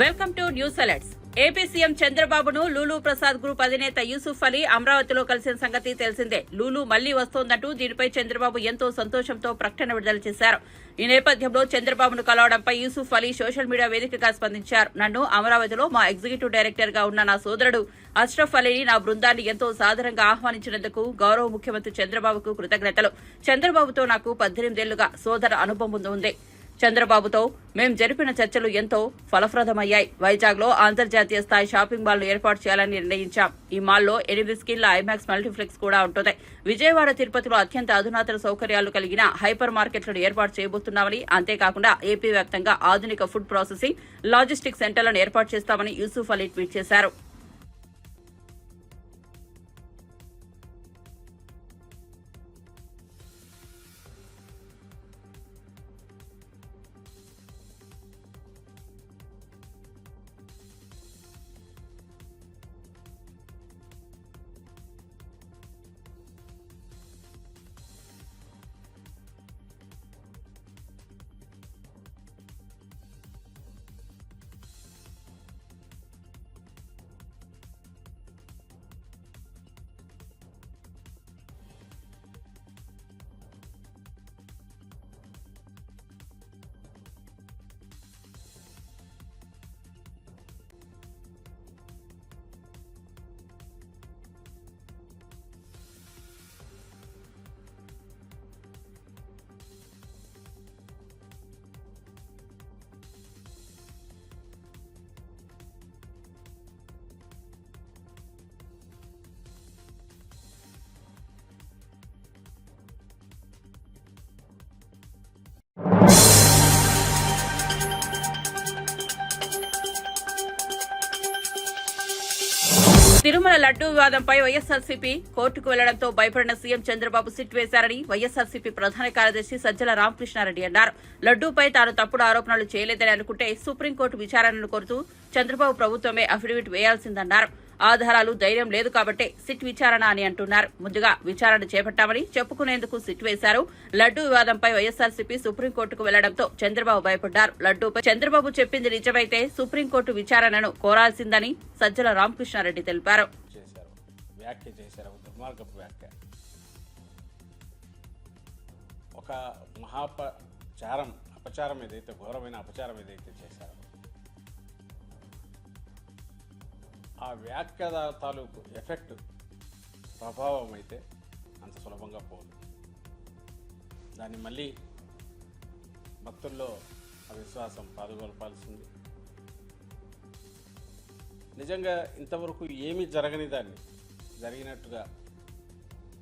Welcome to news alerts. AP CM చంద్రబాబును Lulu Prasad group అధినేత యూసుఫ్ అలీ అమరావతిలో కలిసిన సంగతి తెలిసిందే. లూలు మళ్లీ వస్తోందంటూ దీనిపై చంద్రబాబు ఎంతో సంతోషంతో ప్రకటన విడుదల చేశారు. ఈ నేపథ్యంలో చంద్రబాబును కలవడంపై యూసుఫ్ అలీ సోషల్ మీడియా వేదికగా స్పందించారు. నన్ను అమరావతిలో మా ఎగ్జిక్యూటివ్ డైరెక్టర్ గా ఉన్న నా సోదరుడు అష్రఫ్ అలీని, నా బృందాన్ని ఎంతో సాదరంగా ఆహ్వానించినందుకు గౌరవ ముఖ్యమంత్రి చంద్రబాబుకు కృతజ్ఞతలు. చంద్రబాబుతో నాకు 18 ఏళ్లుగా సోదర అనుభవం ఉంది. చంద్రబాబుతో మేం జరిపిన చర్చలు ఎంతో ఫలప్రదమయ్యాయి. వైజాగ్ లో అంతర్జాతీయ స్థాయి షాపింగ్ మాల్ ను ఏర్పాటు చేయాలని నిర్ణయించాం. ఈ మాల్లో 8 స్కిన్ల ఐమాక్స్ మల్టీప్లెక్స్ కూడా ఉంటుంది. విజయవాడ, తిరుపతిలో అత్యంత అధునాతన సౌకర్యాలు కలిగిన హైపర్ మార్కెట్లను ఏర్పాటు చేయబోతున్నామని, అంతేకాకుండా ఏపీ వ్యాప్తంగా ఆధునిక ఫుడ్ ప్రాసెసింగ్, లాజిస్టిక్ సెంటర్లను ఏర్పాటు చేస్తామని యూసుఫ్ అలీ ట్వీట్ చేశారు. తిరుమల లడ్డూ వివాదంపై వైఎస్సార్సీపీ కోర్టుకు వెళ్లడంతో భయపడిన సీఎం చంద్రబాబు సిట్ వేశారని వైఎస్సార్సీపీ ప్రధాన కార్యదర్శి సజ్జల రామకృష్ణారెడ్డి అన్నారు. లడ్డూపై తాను తప్పుడు ఆరోపణలు చేయలేదని అనుకుంటే సుప్రీంకోర్టు విచారణను కోరుతూ చంద్రబాబు ప్రభుత్వమే అఫిడవిట్ వేయాల్సిందన్నారు. ఆధారాలు, ధైర్యం లేదు కాబట్టే సిట్ విచారణ అని అంటున్నారు. ముందుగా విచారణ చేపట్టామని చెప్పుకునేందుకు సిట్ వేశారు. లడ్డూ వివాదంపై వైఎస్సార్సీపీ సుప్రీంకోర్టుకు వెళ్లడంతో చంద్రబాబు భయపడ్డారు. లడ్డూపై చంద్రబాబు చెప్పింది నిజమైతే సుప్రీంకోర్టు విచారణను కోరాల్సిందని సజ్జల రామకృష్ణారెడ్డి తెలిపారు. ఒక అపచారం ఏదైతే, ఘోరమైన అపచారం ఏదైతే చేశారో ఆ వ్యాఖ్య తాలూకు ఎఫెక్ట్, ప్రభావం అయితే అంత సులభంగా పోదు. దాన్ని మళ్ళీ భక్తుల్లో ఆ విశ్వాసం పాదుగొల్పాల్సింది. నిజంగా ఇంతవరకు ఏమీ జరగని దాన్ని జరిగినట్టుగా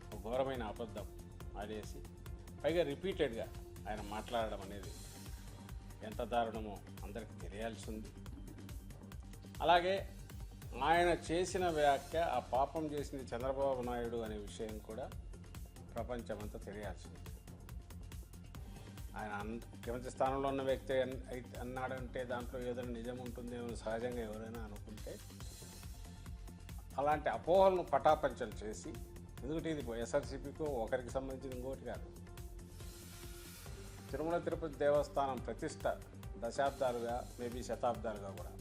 ఒక ఘోరమైన అబద్ధం ఆడేసి పైగా రిపీటెడ్గా ఆయన మాట్లాడడం అనేది ఎంత దారుణమో అందరికీ తెలియాల్సి ఉంది. అలాగే ఆయన చేసిన వ్యాఖ్య, ఆ పాపం చేసింది చంద్రబాబు నాయుడు అనే విషయం కూడా ప్రపంచమంతా తెలియాల్సింది. ఆయన ముఖ్యమంత్రి స్థానంలో ఉన్న వ్యక్తి అన్నాడంటే దాంట్లో ఏదైనా నిజం ఉంటుందేమో సహజంగా ఎవరైనా అనుకుంటే, అలాంటి అపోహలను పటాపంచలు చేసి, ఎందుకంటే ఇది వైఎస్ఆర్సీపీకి ఒకరికి సంబంధించిన ఇంకోటి కాదు. తిరుమల తిరుపతి దేవస్థానం ప్రతిష్ట దశాబ్దాలుగా, మేబీ శతాబ్దాలుగా కూడా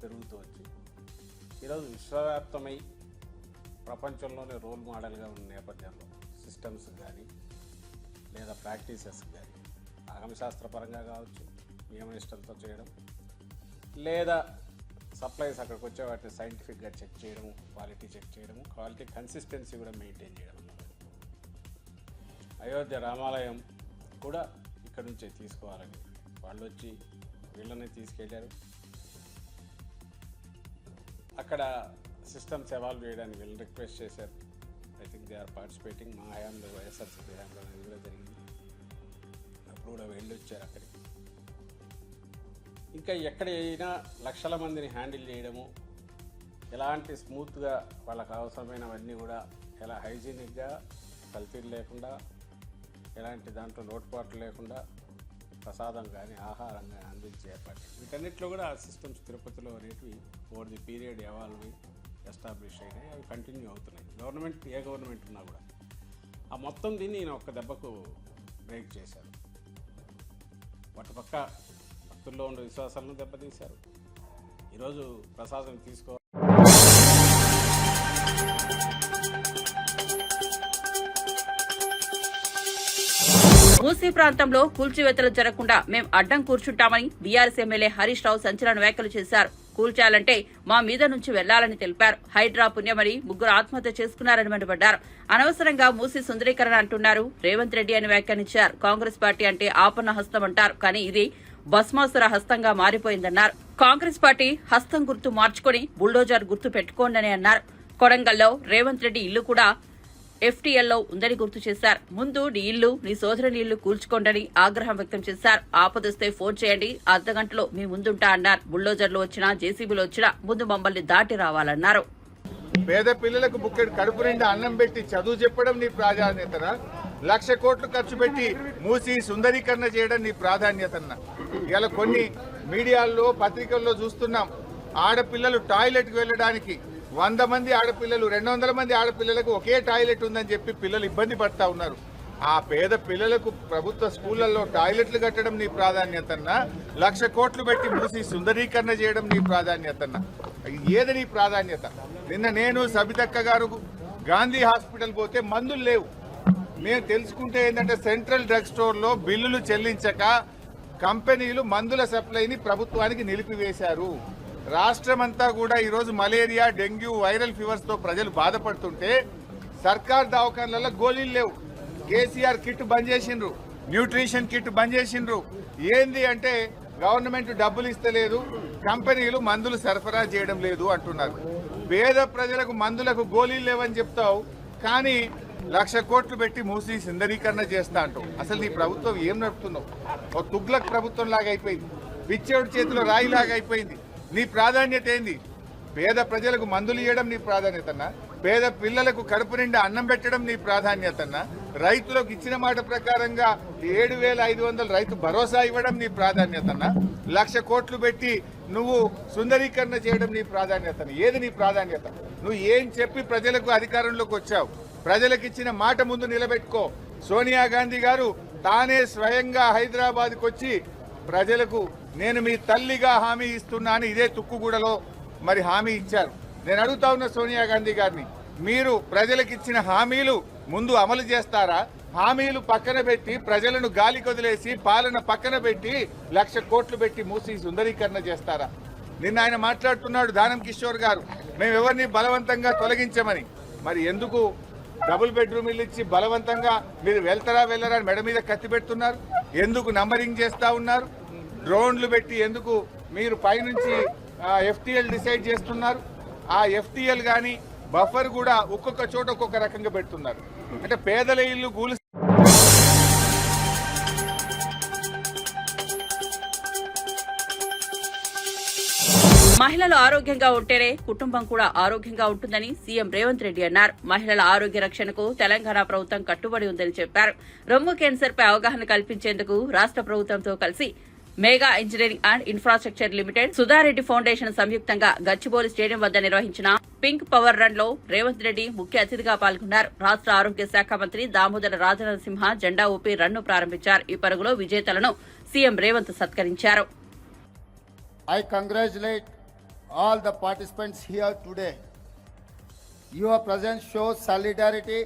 పెరుగుతూ వచ్చి ఈరోజు విశ్వవ్యాప్తమై ప్రపంచంలోనే రోల్ మోడల్గా ఉన్న నేపథ్యంలో సిస్టమ్స్ కానీ లేదా ప్రాక్టీసెస్ కానీ ఆగమశాస్త్రపరంగా కావచ్చు, నియమనిష్టలతో చేయడం, లేదా సప్లైస్ అక్కడికి వచ్చే వాటిని సైంటిఫిక్గా చెక్ చేయడము, క్వాలిటీ చెక్ చేయడము, క్వాలిటీ కన్సిస్టెన్సీ కూడా మెయింటైన్ చేయడం. అయోధ్య రామాలయం కూడా ఇక్కడ నుంచే తీసుకోవాలని వాళ్ళు వచ్చి వీళ్ళని తీసుకెళ్ళారు. అక్కడ సిస్టమ్స్ ఎవాల్వ్ చేయడానికి వీళ్ళని రిక్వెస్ట్ చేశారు. I think they are participating. మా హయాంలో, వైఎస్ఆర్సీపీ హయాంలో అనేది కూడా జరిగింది. అప్పుడు కూడా వెళ్ళొచ్చారు అక్కడికి. ఇంకా ఎక్కడైనా లక్షల మందిని హ్యాండిల్ చేయడము, ఎలాంటి స్మూత్గా వాళ్ళకు అవసరమైనవన్నీ కూడా ఎలా హైజీనిక్గా, కల్తీలు లేకుండా, ఎలాంటి దాంట్లో లోటుపాట్లు లేకుండా ప్రసాదం కానీ ఆహారం కానీ అందించే ఏర్పాటు, వీటన్నిటిలో కూడా ఆ సిస్టమ్స్ తిరుపతిలో అనేటివి over the period evolve establish అయినాయి. అవి కంటిన్యూ అవుతున్నాయి. గవర్నమెంట్ ఏ గవర్నమెంట్ ఉన్నా కూడా ఆ మొత్తం దీన్ని ఈయన ఒక్క దెబ్బకు బ్రేక్ చేశారు. వాటి పక్క భక్తుల్లో ఉన్న విశ్వాసాలను దెబ్బతీశారు. ఈరోజు ప్రసాదం తీసుకో మూసీ ప్రాంతంలో కూల్చివేతలు జరగకుండా మేం అడ్డం కూర్చుంటామని బీఆర్ఎస్ ఎమ్మెల్యే హరీష్ రావు సంచలన వ్యాఖ్యలు చేశారు. కూల్చాలంటే మా మీద నుంచి వెళ్లాలని తెలిపారు. హైడ్రా పుణ్యమని ముగ్గురు ఆత్మహత్య చేసుకున్నారని మండిపడ్డారు. అనవసరంగా మూసీ సుందరీకరణ అంటున్నారు రేవంత్ రెడ్డి అని వ్యాఖ్యానించారు. కాంగ్రెస్ పార్టీ అంటే ఆపన్న హస్తం అంటారు, కానీ ఇది భస్మాసుర హస్తంగా మారిపోయిందన్నారు. కాంగ్రెస్ పార్టీ హస్తం గుర్తు మార్చుకుని బుల్డోజర్ గుర్తు పెట్టుకోండని అన్నారు. కొడంగల్లో రేవంత్ రెడ్డి ఇల్లు కూడా ఎఫ్టీఎల్లో ఉందని గుర్తు చేశారు. ముందు నీ ఇల్లు నీ సోదరుని ఇల్లు కూల్చుకోండని ఆగ్రహం వ్యక్తం చేశారు. ఆపదొస్తే ఫోన్ చేయండి, అర్ధగంటలో మీ ముందుంటా అన్నారు. బుల్డోజర్లు వచ్చినా జేసీబీలు వచ్చినా ముందు మమ్మల్ని దాటి రావాలన్నారు. పేద పిల్లలకు బుక్కెడు కడుపు నిండా అన్నం పెట్టి చదువు చెప్పడం నీ ప్రాధాన్యతన, 1,00,000 కోట్లు ఖర్చు పెట్టి మూసి సుందరీకరణ చేయడం నీ ప్రాధాన్యతన. ఇలా కొన్ని మీడియాల్లో పత్రికల్లో చూస్తున్నాం, ఆడపిల్లలు టాయిలెట్కి వెళ్ళడానికి 100 మంది ఆడపిల్లలు 200 మంది ఆడపిల్లలకు ఒకే టాయిలెట్ ఉందని చెప్పి పిల్లలు ఇబ్బంది పడతా ఉన్నారు. ఆ పేద పిల్లలకు ప్రభుత్వ స్కూళ్లలో టాయిలెట్లు కట్టడం నీ ప్రాధాన్యతన్నా, 1,00,000 కోట్లు పెట్టి మూసి సుందరీకరణ చేయడం నీ ప్రాధాన్యతన్నా? ఏది నీ ప్రాధాన్యత? నిన్న నేను సబితక్క గారు గాంధీ హాస్పిటల్ పోతే మందులు లేవు. మేము తెలుసుకుంటే ఏంటంటే సెంట్రల్ డ్రగ్ స్టోర్లో బిల్లులు చెల్లించక కంపెనీలు మందుల సప్లైని ప్రభుత్వానికి నిలిపివేశారు. రాష్ట్రమంతా కూడా ఈరోజు మలేరియా, డెంగ్యూ, వైరల్ ఫీవర్స్తో ప్రజలు బాధపడుతుంటే సర్కార్ దవాఖాన్లలో గోళీలు లేవు. కేసీఆర్ కిట్ బంద్ చేసిండ్రు, న్యూట్రిషన్ కిట్ బంద్ చేసిండ్రు. ఏంది అంటే గవర్నమెంట్ డబ్బులు ఇస్తలేదు, కంపెనీలు మందులు సరఫరా చేయడం లేదు అంటున్నారు. పేద ప్రజలకు మందులకు గోళీలు లేవని చెప్తావు, కానీ 1,00,000 కోట్లు పెట్టి మూసి సుందరీకరణ చేస్తా అంటావు. అసలు నీ ప్రభుత్వం ఏం నడుపుతున్నావు? ఓ తుగ్లక్ ప్రభుత్వం లాగా అయిపోయింది, పిచ్చేవుడి చేతిలో రాయిలాగా అయిపోయింది. నీ ప్రాధాన్యత ఏంది? పేద ప్రజలకు మందులు ఇవ్వడం నీ ప్రాధాన్యతన్నా? పేద పిల్లలకు కడుపు నిండా అన్నం పెట్టడం నీ ప్రాధాన్యతన్నా? రైతులకు ఇచ్చిన మాట ప్రకారంగా 7,500 రైతు భరోసా ఇవ్వడం నీ ప్రాధాన్యతన్నా? 1,00,000 కోట్లు పెట్టి నువ్వు సుందరీకరణ చేయడం నీ ప్రాధాన్యతనా? ఏది నీ ప్రాధాన్యత? నువ్వు ఏం చెప్పి ప్రజలకు అధికారంలోకి వచ్చావు? ప్రజలకు ఇచ్చిన మాట ముందు నిలబెట్టుకో. సోనియా గాంధీ గారు తానే స్వయంగా హైదరాబాద్కు వచ్చి ప్రజలకు నేను మీ తల్లిగా హామీ ఇస్తున్నాను ఇదే తుక్కుగూడలో మరి హామీ ఇచ్చారు. నేను అడుగుతా ఉన్న సోనియా గాంధీ గారిని, మీరు ప్రజలకు ఇచ్చిన హామీలు ముందు అమలు చేస్తారా? హామీలు పక్కన పెట్టి ప్రజలను గాలి కొదిలేసి పాలన పక్కన పెట్టి 1,00,000 కోట్లు పెట్టి మూసి సుందరీకరణ చేస్తారా? నిన్న ఆయన మాట్లాడుతున్నాడు దానం కిషోర్ గారు, మేము ఎవరిని బలవంతంగా తొలగించమని. మరి ఎందుకు డబుల్ బెడ్రూమ్ ఇల్లు ఇచ్చి బలవంతంగా మీరు వెళ్తారా వెళ్ళరా మెడ మీద కత్తి పెడుతున్నారు? ఎందుకు నంబరింగ్ చేస్తా ఉన్నారు? డ్రోన్లు పెట్టి ఎందుకు మీరు పైనుంచి ఎఫ్టీఎల్ డిసైడ్ చేస్తున్నారు? ఆ ఎఫ్టీఎల్ కానీ బఫర్ కూడా ఒక్కొక్క చోట ఒక్కొక్క రకంగా పెడుతున్నారు. అంటే పేదల ఇల్లు గూలు. మహిళలు ఆరోగ్యంగా ఉంటేనే కుటుంబం కూడా ఆరోగ్యంగా ఉంటుందని సీఎం రేవంత్ రెడ్డి అన్నారు. మహిళల ఆరోగ్య రక్షణకు తెలంగాణ ప్రభుత్వం కట్టుబడి ఉందని చెప్పారు. రొమ్ము క్యాన్సర్ పై అవగాహన కల్పించేందుకు రాష్ట్ర ప్రభుత్వంతో కలిసి Megha engineering and infrastructure limited, Sudha Reddy foundation సంయుక్తంగా గచ్చిబౌలి స్టేడియం వద్ద నిర్వహించిన పింక్ పవర్ రన్ లో రేవంత్ రెడ్డి ముఖ్య అతిథిగా పాల్గొన్నారు. రాష్ట్ర ఆరోగ్య శాఖ మంత్రి దామోదర రాజనరసింహ జెండా ఊపి రన్ ను ప్రారంభించారు. ఈ పరుగులో విజేతలను సీఎం రేవంత్ సత్కరించారు. I congratulate all the participants here today. Your presence shows solidarity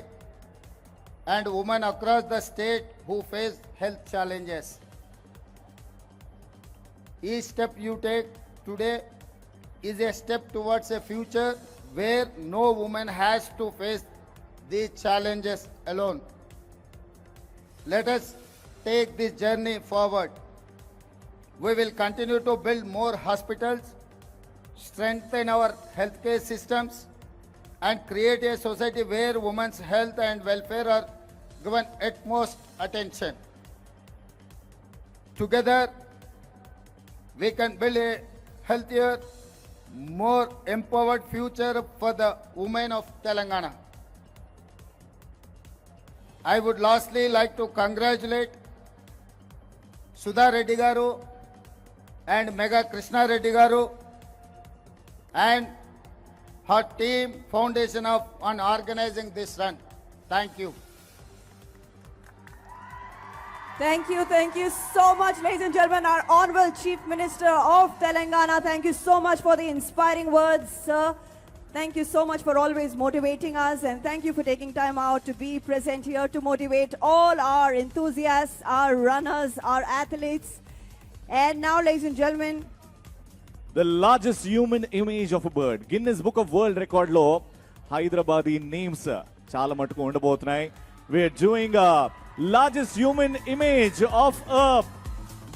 and women across the state who face health challenges. Each step you take today is a step towards a future where no woman has to face these challenges alone. Let us take this journey forward. We will continue to build more hospitals, strengthen our healthcare systems, and create a society where women's health and welfare are given utmost attention. Together, we can build a healthier, more empowered future for the women of Telangana. I would lastly like to congratulate Sudha Reddy Garu and Mega Krishna Reddy Garu and her team foundation of on organizing this run. Thank you. Thank you so much, ladies and gentlemen, our Honorable Chief Minister of Telangana. Thank you so much for the inspiring words, sir. Thank you so much for always motivating us, and thank you for taking time out to be present here to motivate all our enthusiasts, our runners, our athletes. And now, ladies and gentlemen, The largest human image of a bird. Guinness Book of World Record lo Hyderabadi names చాలా మటుకు ఉండబోతున్నాయి. We are doing a largest human image of a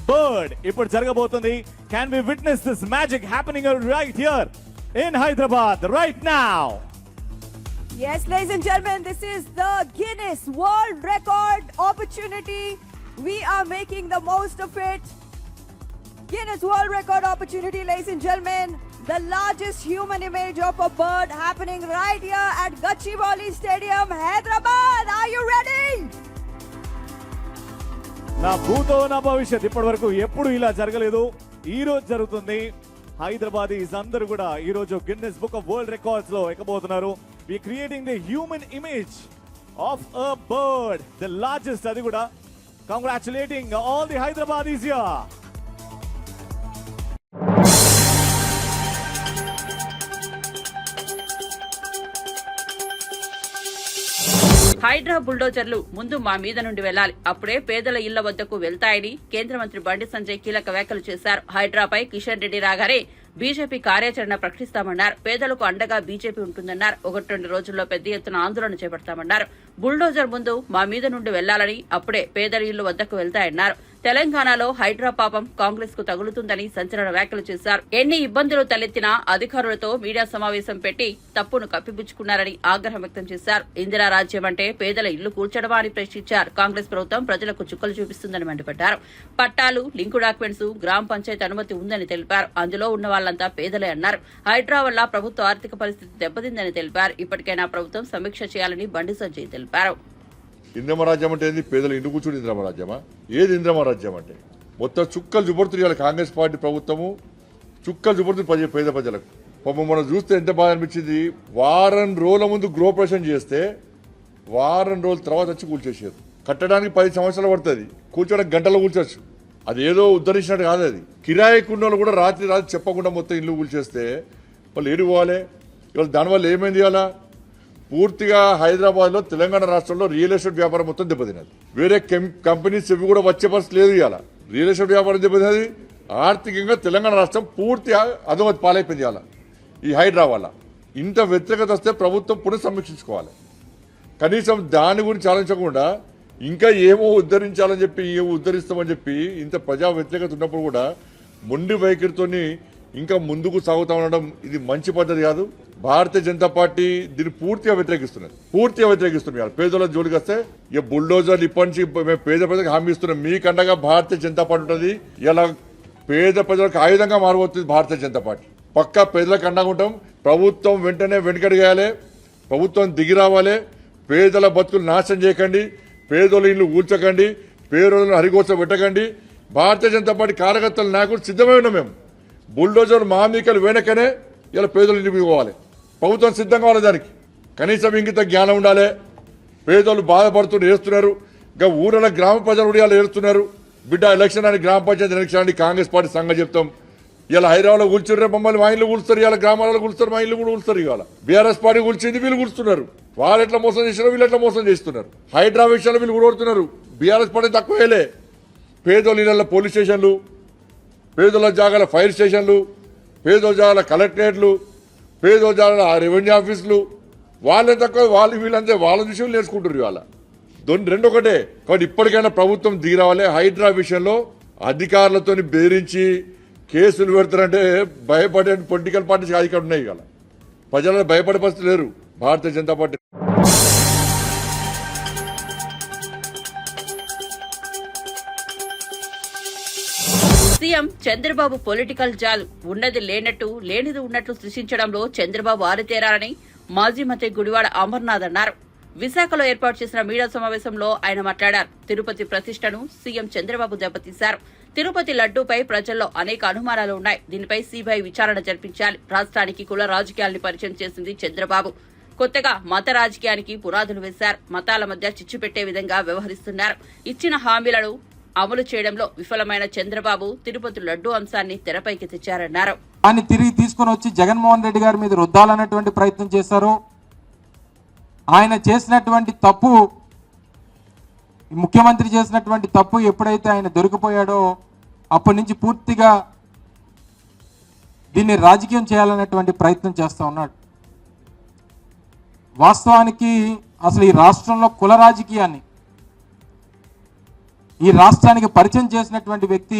bird. ఇప్పుడు జరగబోతుంది. Can we witness this magic happening right here in Hyderabad right now? yes, ladies and gentlemen, this is the Guinness World Record opportunity. We are making the most of it. Guinness World Record opportunity, ladies and gentlemen. The largest human image of a bird happening right here at Gachibowli Stadium, Hyderabad. Are you ready? నా భూతో నా భవిష్యత్ ఇప్పటి వరకు ఎప్పుడు ఇలా జరగలేదు. ఈ రోజు జరుగుతుంది. హైదరాబాదీస్ అందరూ కూడా ఈ రోజు Guinness book of world records లో ఎక్కబోతున్నారు. We creating the human image of a bird, the largest. అది కూడా congratulating all the Hyderabadis here. HYDRAA బుల్డోజర్లు ముందు మా మీద నుండి వెళ్లాలి, అప్పుడే పేదల ఇళ్ల వద్దకు వెళ్తాయని కేంద్ర మంత్రి బండి సంజయ్ కీలక వ్యాఖ్యలు చేశారు. హైడ్రాపై కిషన్ రెడ్డి రాగానే బీజేపీ కార్యాచరణ ప్రకటిస్తామన్నారు. పేదలకు అండగా బీజేపీ ఉంటుందన్నారు. 1-2 రోజుల్లో పెద్ద ఎత్తున ఆందోళన చేపడతామన్నారు. బుల్డోజర్ ముందు మా మీద నుండి వెళ్లాలని, అప్పుడే పేదల ఇళ్ల వద్దకు వెళ్తాయన్నారు. తెలంగాణలో హైడ్రా పాపం కాంగ్రెస్ కు తగులుతుందని సంచలన వ్యాఖ్యలు చేశారు. ఎన్ని ఇబ్బందులు తలెత్తినా అధికారులతో మీడియా సమావేశం పెట్టి తప్పును కప్పిపుచ్చుకున్నారని ఆగ్రహం వ్యక్తం చేశారు. ఇందిరా రాజ్యం అంటే పేదల ఇల్లు కూల్చడమా అని ప్రశ్నించారు. కాంగ్రెస్ ప్రభుత్వం ప్రజలకు చుక్కలు చూపిస్తుందని మండిపడ్డారు. పట్టాలు, లింకు డాక్యుమెంట్స్, గ్రామ పంచాయతీ అనుమతి ఉందని తెలిపారు. అందులో ఉన్న వాళ్లంతా పేదలే అన్నారు. హైడ్రా వల్ల ప్రభుత్వ ఆర్థిక పరిస్థితి దెబ్బతిందని తెలిపారు. ఇప్పటికైనా ప్రభుత్వం సమీక్ష చేయాలని బండి సంజయ్ తెలిపారు. ఇంద్రమ రాజ్యం అంటే ఏంది? పేదలు ఇంటి కూర్చుని ఇంద్రమ రాజ్యమా? ఏది ఇంద్రమ రాజ్యం అంటే? మొత్తం చుక్కలు చూపడుతుంది కాంగ్రెస్ పార్టీ ప్రభుత్వము, చుక్కలు చూపడుతుంది పేద ప్రజలకు. పాపం మనం చూస్తే ఎంత బాధ అనిపించింది. వారం రోజుల ముందు గృహప్రవేశం చేస్తే వారం రోజుల తర్వాత వచ్చి కూల్చేసారు. కట్టడానికి 10 సంవత్సరాలు పడుతుంది, కూర్చోడానికి గంటలో కూల్చొచ్చు. అది ఏదో ఉద్ధరించినట్టు కాదు. అది కిరాయికున్న వాళ్ళు కూడా రాత్రి చెప్పకుండా మొత్తం ఇల్లు కూల్చేస్తే వాళ్ళు ఏడు పోవాలి? ఇవాళ దానివల్ల ఏమైంది? ఇవాళ పూర్తిగా హైదరాబాద్లో, తెలంగాణ రాష్ట్రంలో రియల్ ఎస్టేట్ వ్యాపారం మొత్తం దెబ్బతిన్నది. వేరే కంపెనీస్ ఇవి కూడా వచ్చే పరిస్థితి లేదు. ఇవాళ రియల్ ఎస్టేట్ వ్యాపారం దెబ్బతిన్నది. ఆర్థికంగా తెలంగాణ రాష్ట్రం పూర్తిగా అధోగతి పాలైపోయింది ఇవాళ ఈ హైడ్రా వల్ల. ఇంత వ్యతిరేకత వస్తే ప్రభుత్వం పునఃసమీక్షించుకోవాలి. కనీసం దాని గురించి ఆలోచించకుండా ఇంకా ఏమో ఉద్ధరించాలని చెప్పి, ఏమో ఉద్ధరిస్తామని చెప్పి ఇంత ప్రజా వ్యతిరేకత ఉన్నప్పుడు కూడా మొండి వైఖరితోని ఇంకా ముందుకు సాగుతా ఉండడం ఇది మంచి పద్ధతి కాదు. భారతీయ జనతా పార్టీ దీన్ని పూర్తిగా వ్యతిరేకిస్తుంది. పేదల జోలికి వస్తే ఇక బుల్డోజర్లు ఇప్పటి నుంచి మేము పేద ప్రజలకు హామీ ఇస్తున్నాం. మీకండగా భారతీయ జనతా పార్టీ ఉంటుంది. ఇలా పేద ప్రజలకు ఆయుధంగా మారబోతుంది భారతీయ జనతా పార్టీ. పక్కా పేదలకు అండగా ఉంటాం. ప్రభుత్వం వెంటనే వెనుకడిగేయాలి, ప్రభుత్వం దిగి రావాలి. పేదల బతుకులు నాశనం చేయకండి, పేదోళ్ళ ఇల్లు కూల్చకండి, పేదోళ్ళను హరిగోస పెట్టకండి. భారతీయ జనతా పార్టీ కార్యకర్తల నాయకులు సిద్ధమై ఉన్నాం. మేము బుల్డోజర్ మహామీకలు వెనకనే ఇలా పేదలు ఇంటికి పోవాలి. ప్రభుత్వం సిద్ధంగా కావాలి దానికి. కనీసం ఇంకిత జ్ఞానం ఉండాలి. పేదోళ్ళు బాధపడుతూ ఏడుస్తున్నారు. ఇంకా ఊళ్ళ గ్రామ ప్రజలు కూడా ఇలా ఏడుస్తున్నారు. బిడ్డ ఎలక్షన్ అని, గ్రామ పంచాయతీ ఎలక్షన్ అని కాంగ్రెస్ పార్టీ సంగతి చెప్తాం. ఇలా హైదరాబాద్లో కూల్చుర్రే మమ్మల్ని, మా ఇల్లు కూలుస్తారు. ఇలా గ్రామాలలో కూలుస్తారు, మా ఇల్లు కూడా కూలుస్తారు. ఇవాళ బీఆర్ఎస్ పార్టీ కూల్చింది, వీళ్ళు కూలుస్తున్నారు. వాళ్ళు ఎట్లా మోసం చేసినారు, వీళ్ళు ఎట్లా మోసం చేస్తున్నారు. హైడ్రా విషయాలు వీళ్ళు ఊడొడుతున్నారు. BRS party తక్కువేలే. పేదోళ్ళ ఇళ్ల పోలీస్ స్టేషన్లు, పేదోళ్ళ జాగాల ఫైర్ స్టేషన్లు, పేదోళ్ళ జాగాల కలెక్టరేట్లు, పేదోళ్ళ జాగాల రెవెన్యూ ఆఫీసులు, వాళ్ళే తక్కువ. వాళ్ళు వీళ్ళంతే వాళ్ళ విషయం నేర్చుకుంటారు. ఇవాళ రెండు ఒకటే. కాబట్టి ఇప్పటికైనా ప్రభుత్వం దిగి రావాలి. హైడ్రా విషయంలో అధికారులతో బెదిరించి కేసులు పెడతారంటే భయపడే పొలిటికల్ పార్టీస్ ఇక్కడ ఉన్నాయి. ఇవాళ ప్రజలను భయపడే పరిస్థితి లేరు Bharatiya Janata party. CM Chandrababu political జాల్ ఉన్నది లేనట్టు, లేనిది ఉన్నట్లు సృష్టించడంలో చంద్రబాబు ఆరితేరారని మాజీ మంత్రి గుడివాడ అమర్నాథ్ అన్నారు. విశాఖలో ఏర్పాటు చేసిన మీడియా సమావేశంలో ఆయన మాట్లాడారు. తిరుపతి ప్రతిష్టను సీఎం చంద్రబాబు దెబ్బతీశారు. తిరుపతి లడ్డూపై ప్రజల్లో అనేక అనుమానాలు ఉన్నాయి. దీనిపై సీబీఐ విచారణ జరిపించాలి. రాష్ట్రానికి కుల రాజకీయాల్ని పరిచయం చేసింది చంద్రబాబు. కొత్తగా మత రాజకీయానికి పునాదులు వేశారు. మతాల మధ్య చిచ్చు పెట్టే విధంగా వ్యవహరిస్తున్నారు. ఇచ్చిన హామీలను అమలు చేయడంలో విఫలమైన చంద్రబాబు తిరుపతి లడ్డూ అంశాన్ని తెరపైకి తెచ్చారన్నారు. దాన్ని తిరిగి తీసుకుని వచ్చి జగన్మోహన్ రెడ్డి గారి మీద రుద్దాలన్నటువంటి ప్రయత్నం చేశారు. ఆయన చేసినటువంటి తప్పు, ముఖ్యమంత్రి చేసినటువంటి తప్పు ఎప్పుడైతే ఆయన దొరికిపోయాడో అప్పటి నుంచి పూర్తిగా దీన్ని రాజకీయం చేయాలనేటువంటి ప్రయత్నం చేస్తూ ఉన్నాడు. వాస్తవానికి అసలు ఈ రాష్ట్రంలో కుల రాజకీయాన్ని ఈ రాష్ట్రానికి పరిచయం చేసినటువంటి వ్యక్తి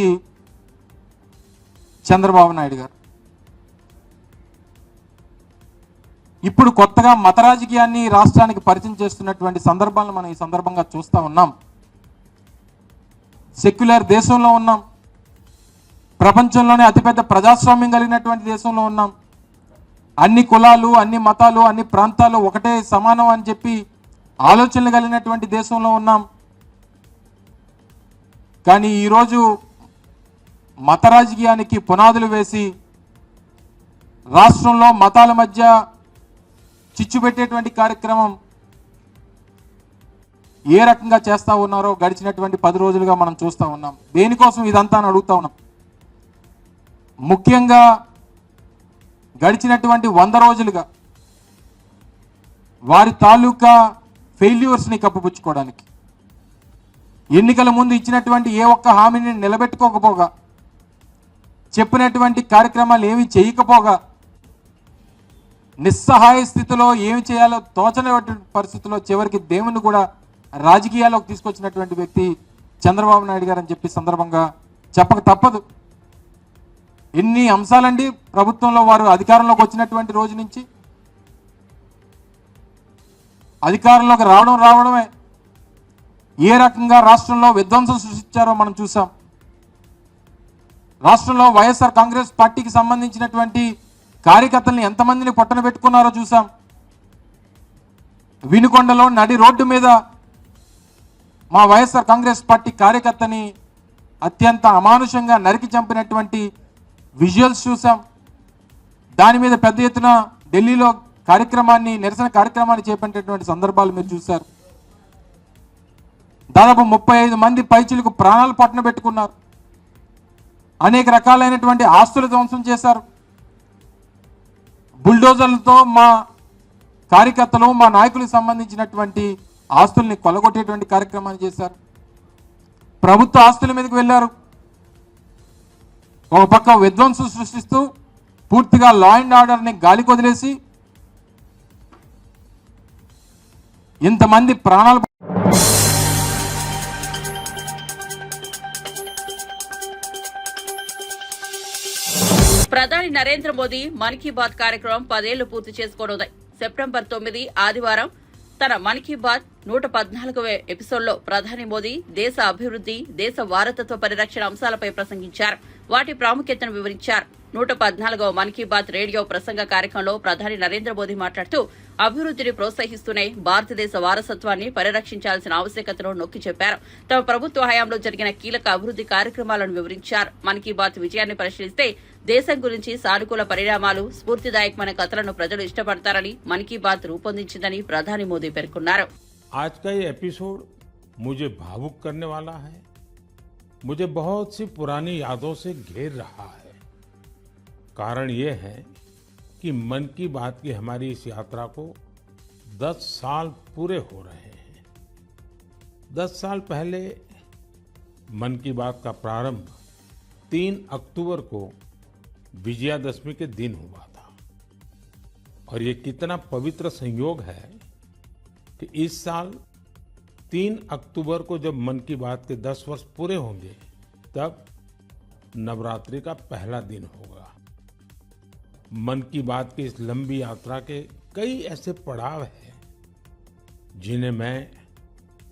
చంద్రబాబు నాయుడు గారు. ఇప్పుడు కొత్తగా మత రాజకీయాన్ని రాష్ట్రానికి పరిచయం చేస్తున్నటువంటి సందర్భాలను మనం ఈ సందర్భంగా చూస్తూ ఉన్నాం. సెక్యులర్ దేశంలో ఉన్నాం, ప్రపంచంలోనే అతిపెద్ద ప్రజాస్వామ్యం కలిగినటువంటి దేశంలో ఉన్నాం. అన్ని కులాలు, అన్ని మతాలు, అన్ని ప్రాంతాలు ఒకటే సమానం అని చెప్పి ఆలోచనలు కలిగినటువంటి దేశంలో ఉన్నాం. కానీ ఈరోజు మత రాజకీయానికి పునాదులు వేసి రాష్ట్రంలో మతాల మధ్య చిచ్చు పెట్టేటువంటి కార్యక్రమం ఏ రకంగా చేస్తూ ఉన్నారో గడిచినటువంటి 10 రోజులుగా మనం చూస్తూ ఉన్నాం. దేనికోసం ఇదంతా అని అడుగుతా ఉన్నాం. ముఖ్యంగా గడిచినటువంటి 100 రోజులుగా వారి తాలూకా ఫెయిల్యూర్స్ని కప్పిపుచ్చుకోవడానికి, ఎన్నికల ముందు ఇచ్చినటువంటి ఏ ఒక్క హామీని నిలబెట్టుకోకపోగా, చెప్పినటువంటి కార్యక్రమాలు ఏమి చేయకపోగా, నిస్సహాయ స్థితిలో ఏమి చేయాలో తోచనటువంటి పరిస్థితుల్లో చివరికి దేవుని కూడా రాజకీయాల్లోకి తీసుకొచ్చినటువంటి వ్యక్తి చంద్రబాబు నాయుడు గారు అని చెప్పి సందర్భంగా చెప్పక తప్పదు. ఎన్ని అంశాలండి ప్రభుత్వంలో వారు అధికారంలోకి వచ్చినటువంటి రోజు నుంచి. అధికారంలోకి రావడమే ఏ రకంగా రాష్ట్రంలో విధ్వంసం సృష్టించారో మనం చూసాం. రాష్ట్రంలో వైఎస్ఆర్ కాంగ్రెస్ పార్టీకి సంబంధించినటువంటి కార్యకర్తల్ని ఎంతమందిని పొట్టన పెట్టుకున్నారో చూసాం. వినుకొండలో నడి రోడ్డు మీద మా వైఎస్ఆర్ కాంగ్రెస్ పార్టీ కార్యకర్తని అత్యంత అమానుషంగా నరికి చంపినటువంటి విజువల్స్ చూసాం. దాని మీద పెద్ద ఎత్తున ఢిల్లీలో నిరసన కార్యక్రమాన్ని చేపట్టేటువంటి సందర్భాలు మీరు చూశారు. దాదాపు 35 మంది పైచిలకు ప్రాణాలు పట్టణ పెట్టుకున్నారు. అనేక రకాలైనటువంటి ఆస్తులు ధ్వంసం చేశారు. బుల్డోజర్లతో మా కార్యకర్తలు, మా నాయకులకు సంబంధించినటువంటి ఆస్తుల్ని కొల్లగొట్టేటువంటి కార్యక్రమాన్ని చేశారు. ప్రభుత్వ ఆస్తుల మీదకి వెళ్ళారు. ఒక పక్క విధ్వంసం సృష్టిస్తూ పూర్తిగా లా అండ్ ఆర్డర్ని గాలికి వదిలేసి ఇంతమంది ప్రాణాలు. ప్రధాని నరేంద్ర మోదీ మన్ కీ బాత్ కార్యక్రమం 10 ఏళ్లు పూర్తి చేసుకోనుంది. సెప్టెంబర్ 9 ఆదివారం తన మన్ కీ బాత్ 114వ ఎపిసోడ్లో ప్రధాని మోదీ దేశ అభివృద్ధి, దేశ వారసత్వ పరిరక్షణ అంశాలపై ప్రసంగించారు. వాటి ప్రాముఖ్యతను వివరించారు. 114వ మన్ కీ బాత్ రేడియో ప్రసంగ కార్యక్రమంలో ప్రధాని నరేంద్ర మోదీ మాట్లాడుతూ అభివృద్ధిని ప్రోత్సహిస్తూనే భారతదేశ వారసత్వాన్ని పరిరక్షించాల్సిన ఆవశ్యకతను నొక్కి చెప్పారు. తమ ప్రభుత్వ హయాంలో జరిగిన కీలక అభివృద్ధి కార్యక్రమాలను వివరించారు. మన్ కీ బాత్ విజయాన్ని పరిశీలిస్తే దేశం గురించి సానుకూల పరిణామాలు, స్ఫూర్తిదాయకమైన కథలను ప్రజలు ఇష్టపడతారని మన్ కీ బాత్ రూపొందించిందని ప్రధాని మోదీ పేర్కొన్నారు. आज का ये एपिसोड मुझे भावुक करने वाला है. मुझे बहुत सी पुरानी यादों से घेर रहा है. कारण ये है कि मन की बात की हमारी इस यात्रा को 10 साल पूरे हो रहे हैं. 10 साल पहले मन की बात का प्रारंभ 3 अक्टूबर को विजयादशमी के दिन हुआ था. और ये कितना पवित्र संयोग है कि इस साल 3 अक्टूबर को जब मन की बात के 10 वर्ष पूरे होंगे तब नवरात्रि का पहला दिन होगा. मन की बात की इस लंबी यात्रा के कई ऐसे पड़ाव हैं जिन्हें मैं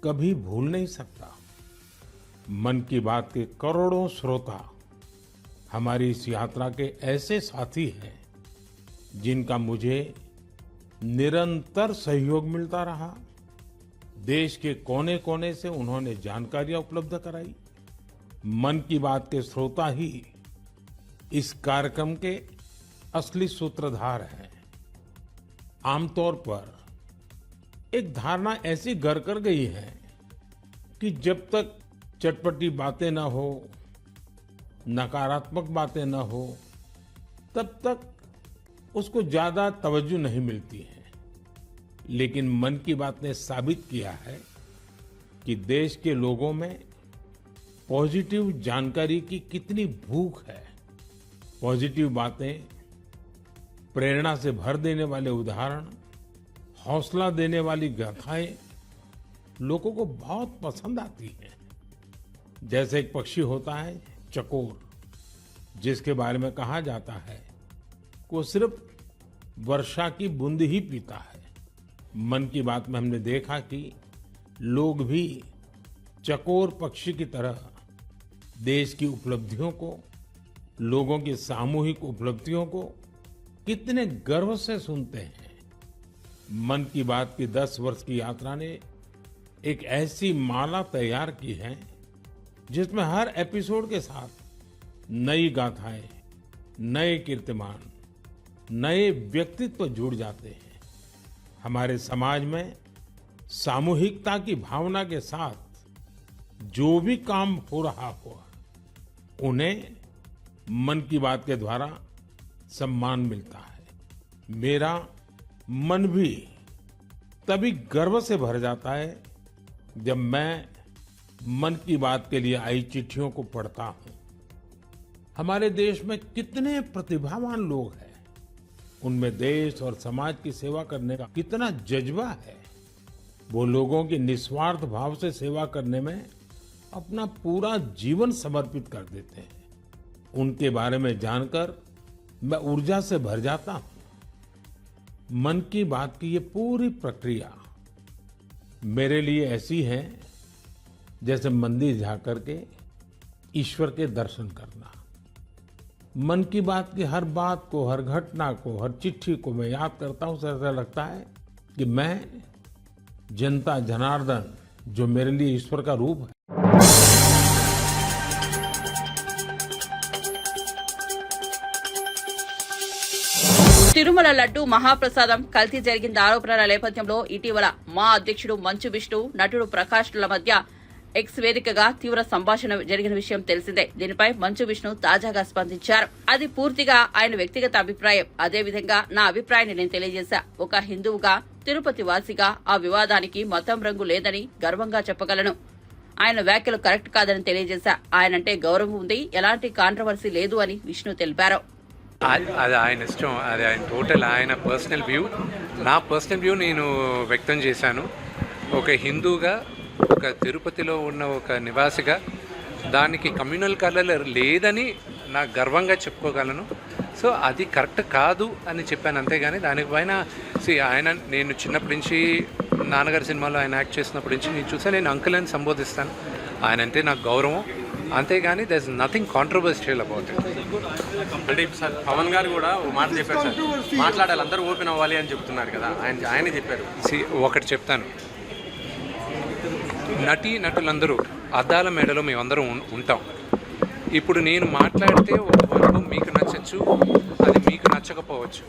कभी भूल नहीं सकता. मन की बात के करोड़ों श्रोता हमारी इस यात्रा के ऐसे साथी हैं जिनका मुझे निरंतर सहयोग मिलता रहा. देश के कोने कोने से उन्होंने जानकारियां उपलब्ध कराई. मन की बात के श्रोता ही इस कार्यक्रम के असली सूत्रधार हैं. आमतौर पर एक धारणा ऐसी घर कर गई है कि जब तक चटपटी बातें ना हो, नकारात्मक बातें ना हो, तब तक उसको ज्यादा तवज्जो नहीं मिलती है। लेकिन मन की बात ने साबित किया है कि देश के लोगों में पॉजिटिव जानकारी की कितनी भूख है। पॉजिटिव बातें, प्रेरणा से भर देने वाले उदाहरण, हौसला देने वाली गाथाएं लोगों को बहुत पसंद आती हैं। जैसे एक पक्षी होता है चकोर, जिसके बारे में कहा जाता है कि वो सिर्फ वर्षा की बूंद ही पीता है। मन की बात में हमने देखा कि लोग भी चकोर पक्षी की तरह देश की उपलब्धियों को, लोगों की सामूहिक उपलब्धियों को कितने गर्व से सुनते हैं। मन की बात की 10 वर्ष की यात्रा ने एक ऐसी माला तैयार की है जिसमें हर एपिसोड के साथ नई गाथाएं, नए कीर्तिमान, नए व्यक्तित्व जुड़ जाते हैं। हमारे समाज में सामूहिकता की भावना के साथ जो भी काम हो रहा हो, उन्हें मन की बात के द्वारा सम्मान मिलता है। मेरा मन भी तभी गर्व से भर जाता है जब मैं मन की बात के लिए आई चिट्ठियों को पढ़ता हूं। हमारे देश में कितने प्रतिभावान लोग हैं, उनमें देश और समाज की सेवा करने का कितना जज्बा है। वो लोगों की निस्वार्थ भाव से सेवा करने में अपना पूरा जीवन समर्पित कर देते हैं। उनके बारे में जानकर मैं ऊर्जा से भर जाता हूं। मन की बात की ये पूरी प्रक्रिया मेरे लिए ऐसी है जैसे मंदिर जाकर के ईश्वर के दर्शन करना। मन की बात की हर बात को, हर घटना को, हर चिट्ठी को मैं याद करता हूं, ऐसा लगता है कि मैं जनता जनार्दन, जो मेरे लिए ईश्वर का रूप है, తిరుమల లడ్డు మహాప్రసాదం కల్తీ జరిగిన ఆరోపణల నేపథ్యంలో ఇటీవల మా అధ్యక్షుడు మంచు విష్ణు, నటుడు ప్రకాష్ల మధ్య ఎక్స్ వేదికగా తీవ్ర సంభాషణ జరిగిన విషయం తెలిసిందే. దీనిపై మంచు విష్ణు తాజాగా స్పందించారు. అది పూర్తిగా ఆయన వ్యక్తిగత అభిప్రాయం. అదేవిధంగా నా అభిప్రాయాన్ని నేను తెలియజేశా. ఒక హిందువుగా, తిరుపతి వాసిగా ఆ వివాదానికి మతం రంగు లేదని గర్వంగా చెప్పగలను. ఆయన వ్యాఖ్యలు కరెక్ట్ కాదని తెలియజేశా. ఆయనంటే గౌరవం ఉంది, ఎలాంటి కాంట్రవర్సీ లేదు అని విష్ణు తెలిపారు. అది ఆయన ఇష్టం, అది ఆయన టోటల్ ఆయన పర్సనల్ వ్యూ. నా పర్సనల్ వ్యూ నేను వ్యక్తం చేశాను. ఒక హిందూగా, ఒక తిరుపతిలో ఉన్న ఒక నివాసిగా దానికి కమ్యూనల్ కలర్ లేదని నా గర్వంగా చెప్పుకోగలను. సో అది కరెక్ట్ కాదు అని చెప్పాను, అంతేగాని దానిపైన ఆయన, నేను చిన్నప్పటి నుంచి నాన్నగారి సినిమాలో ఆయన యాక్ట్ చేసినప్పటి నుంచి నేను చూసాను, నేను అంకుల్ అని సంబోధిస్తాను. ఆయన అంటే నాకు గౌరవం, అంతేగాని there is nothing controversial about it. అంటే సార్ పవన్ గారు కూడా ఓ మాట చెప్పారు సార్, మాట్లాడాలి, అందరూ ఓపెన్ అవ్వాలి అని చెప్తున్నారు కదా, ఆయనే చెప్పారు. ఒకటి చెప్తాను, నటులందరూ అద్దాల మేడలో మేమందరం ఉంటాం. ఇప్పుడు నేను మాట్లాడితే ఒక వరకు మీకు నచ్చచ్చు, అది మీకు నచ్చకపోవచ్చు.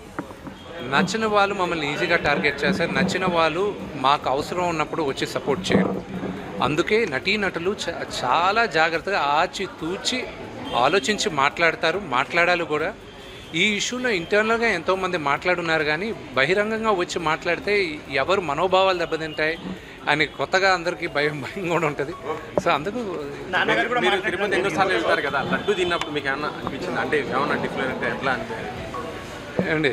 నచ్చిన వాళ్ళు మమ్మల్ని ఈజీగా టార్గెట్ చేస్తారు, నచ్చిన వాళ్ళు మాకు అవసరం ఉన్నప్పుడు వచ్చి సపోర్ట్ చేయరు. అందుకే నటులు చాలా జాగ్రత్తగా ఆచితూచి ఆలోచించి మాట్లాడతారు, మాట్లాడాలి కూడా. ఈ ఇష్యూలో ఇంటర్నల్గా ఎంతోమంది మాట్లాడున్నారు, కానీ బహిరంగంగా వచ్చి మాట్లాడితే ఎవరు మనోభావాలు దెబ్బతింటాయి అని కొత్తగా అందరికీ భయం కూడా ఉంటుంది. సో అందుకు మీరు తిరుపతి ఎన్నోసార్లు వెళ్తారు కదా, లడ్డు తిన్నప్పుడు మీకు ఏమన్నా అనిపించింది? అంటే ఏమన్నా డిఫరెంట్ ఎట్లా అంటే ఏమండి,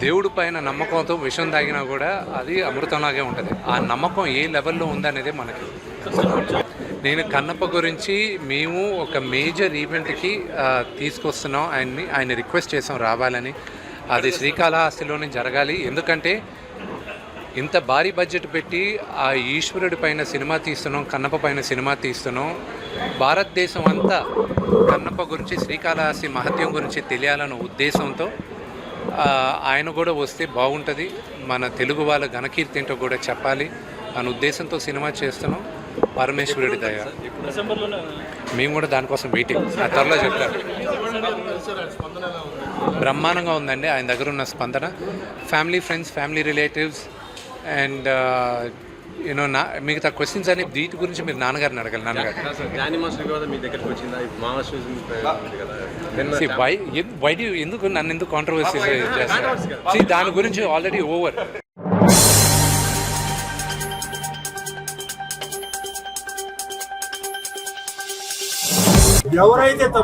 దేవుడి పైన నమ్మకంతో విషం తాగినా కూడా అది అమృతంలాగే ఉంటుంది. ఆ నమ్మకం ఏ లెవెల్లో ఉందనేదే మనకి. నేను కన్నప్ప గురించి మేము ఒక మేజర్ ఈవెంట్కి తీసుకొస్తున్నాం ఆయన రిక్వెస్ట్ చేసాం రావాలని. అది శ్రీకాళహస్తిలోనే జరగాలి. ఎందుకంటే ఇంత భారీ బడ్జెట్ పెట్టి ఆ ఈశ్వరుడి పైన సినిమా తీస్తున్నాం, కన్నప్ప పైన సినిమా తీస్తున్నాం. భారతదేశం అంతా కన్నప్ప గురించి, శ్రీకాళహస్తి మహత్యం గురించి తెలియాలన్న ఉద్దేశంతో ఆయన కూడా వస్తే బాగుంటుంది, మన తెలుగు వాళ్ళ ఘనకీర్తి ఏంటో కూడా చెప్పాలి అనే ఉద్దేశంతో సినిమా చేస్తున్నాం. పరమేశ్వరుడి దయ. మేము కూడా దానికోసం వెయిటింగ్. త్వరలో చెప్తారు. బ్రహ్మాండంగా ఉందండి ఆయన దగ్గర ఉన్న స్పందన. Family, friends, family relatives and you know మిగతా క్వశ్చన్స్ అని వీటి గురించి మీరు నాన్నగారిని అడగాలి. నాన్నగారు జానీ మాస్టర్ కదా మీ దగ్గరికి వచ్చిందా మాస్టర్ కదా వై డూ ఎందుకు నన్ను ఎందుకు కాంట్రవర్సీ చేస్తారు? దాని గురించి ఆల్రెడీ ఓవర్.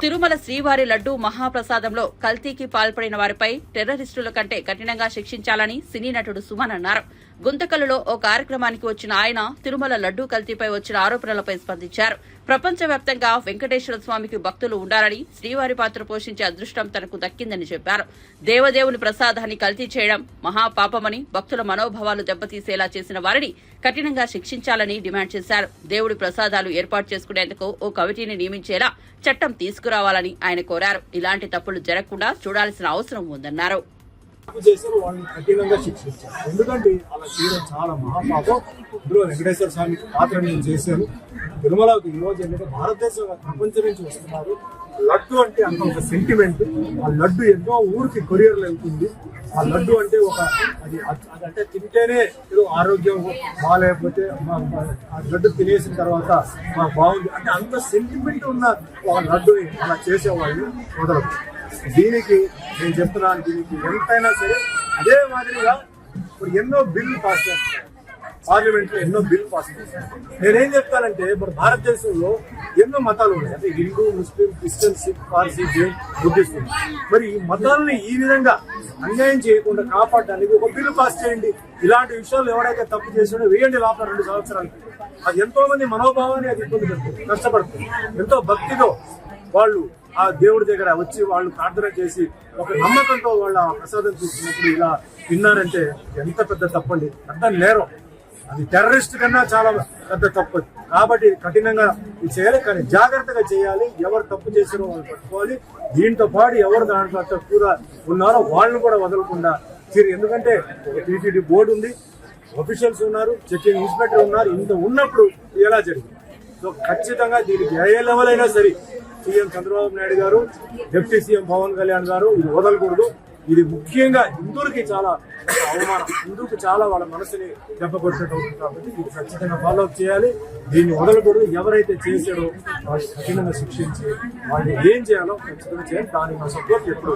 తిరుమల శ్రీవారి లడ్డూ మహాప్రసాదంలో కల్తీకి పాల్పడిన వారిపై టెర్రరిస్టుల కంటే కఠినంగా శిక్షించాలని సినీ నటుడు సుమన్ అన్నారు. గుంతకల్లులో ఓ కార్యక్రమానికి వచ్చిన ఆయన తిరుమల లడ్డూ కల్తీపై వచ్చిన ఆరోపణలపై స్పందించారు. ప్రపంచవ్యాప్తంగా వెంకటేశ్వర స్వామికి భక్తులు ఉండాలని, శ్రీవారి పాత్ర పోషించే అదృష్టం తనకు దక్కిందని చెప్పారు. దేవదేవుని ప్రసాదాన్ని కల్తీ చేయడం మహాపాపమని, భక్తుల మనోభావాలు దెబ్బతీసేలా చేసిన వారిని కఠినంగా శిక్షించాలని డిమాండ్ చేశారు. దేవుడి ప్రసాదాలు ఏర్పాటు చేసుకునేందుకు ఓ కమిటీని నియమించేలా చట్టం తీసుకురావాలని ఆయన కోరారు. ఇలాంటి తప్పులు జరగకుండా చూడాల్సిన అవసరం ఉందన్నారు. చేశారు వాళ్ళని కఠినంగా శిక్షించారు. ఎందుకంటే అలా చేయడం చాలా మహాపాపం. ఇందులో వెంకటేశ్వర స్వామి పాత్ర నేను చేశాను. తిరుమలకి ఈ రోజు ఏంటంటే భారతదేశం ప్రపంచం నుంచి వస్తున్నారు. లడ్డు అంటే అంత ఒక సెంటిమెంట్. ఆ లడ్డు ఎన్నో ఊరికి కొరియర్లు వెళ్తుంది. ఆ లడ్డు అంటే ఒక అది అంటే తింటేనే ఏదో ఆరోగ్యం బాగాలేకపోతే ఆ లడ్డు తినేసిన తర్వాత మాకు బాగుంది అంటే అంత సెంటిమెంట్ ఉన్న ఒక లడ్డుని అలా చేసేవాళ్ళు మొదలు. దీనికి నేను చెప్తున్నాను, దీనికి ఎంతైనా సరే అదే మాదిరిగా ఇప్పుడు ఎన్నో బిల్లు పాస్ చేస్తారు. పార్లమెంట్ లో ఎన్నో బిల్లు పాస్ చేస్తారు. నేనేం చెప్తానంటే ఇప్పుడు భారతదేశంలో ఎన్నో మతాలు ఉన్నాయి. అంటే Hindu, Muslim, Christian, Sikh, Parsi, Jain, Buddhist. మరి ఈ మతాలని ఈ విధంగా అన్యాయం చేయకుండా కాపాడడానికి ఒక బిల్లు పాస్ చేయండి. ఇలాంటి విషయాలు ఎవరైతే తప్పు చేసాడో వేయండి లోపల 2 సంవత్సరాలకి. అది ఎంతో మంది మనోభావాన్ని అది ఇబ్బంది పెడుతుంది, కష్టపడుతుంది. ఎంతో భక్తితో వాళ్ళు ఆ దేవుడి దగ్గర వచ్చి వాళ్ళు ప్రార్థన చేసి ఒక నమ్మకంతో వాళ్ళ ప్రసాదం తీసుకున్నప్పుడు ఇలా విన్నారంటే ఎంత పెద్ద తప్పండి, పెద్ద నేరం. అది టెర్రరిస్ట్ కన్నా చాలా పెద్ద తప్పు. కాబట్టి కఠినంగా ఇది చేయాలి, కానీ జాగ్రత్తగా చేయాలి. ఎవరు తప్పు చేసారో వాళ్ళు పట్టుకోవాలి. దీంతో పాటు ఎవరు దాంట్లో తక్కువ ఉన్నారో వాళ్ళని కూడా వదలకుండా ఎందుకంటే ఒక టీటీడీ బోర్డు ఉంది, ఆఫీషియల్స్ ఉన్నారు, చెకింగ్ ఇన్స్పెక్టర్ ఉన్నారు. ఇంత ఉన్నప్పుడు ఎలా జరిగింది? సో ఖచ్చితంగా దీనికి ఏ లెవెల్ అయినా సరే సీఎం చంద్రబాబు నాయుడు గారు, డిప్యూటీ సీఎం పవన్ కళ్యాణ్ గారు ఇది వదలకూడదు. ఇది ముఖ్యంగా హిందువులకి చాలా అవమానం, హిందువుకి చాలా వాళ్ళ మనసుని దెబ్బకొట్టినట్టు అవుతుంది. కాబట్టి ఇది ఖచ్చితంగా ఫాలో అప్ చేయాలి. దీన్ని వదలకూడదు. ఎవరైతే చేశారో వాళ్ళు కఠినంగా శిక్షించి వాళ్ళు ఏం చేయాలో ఖచ్చితంగా చేయాలి. దానికి నా సపోర్ట్ ఎప్పుడు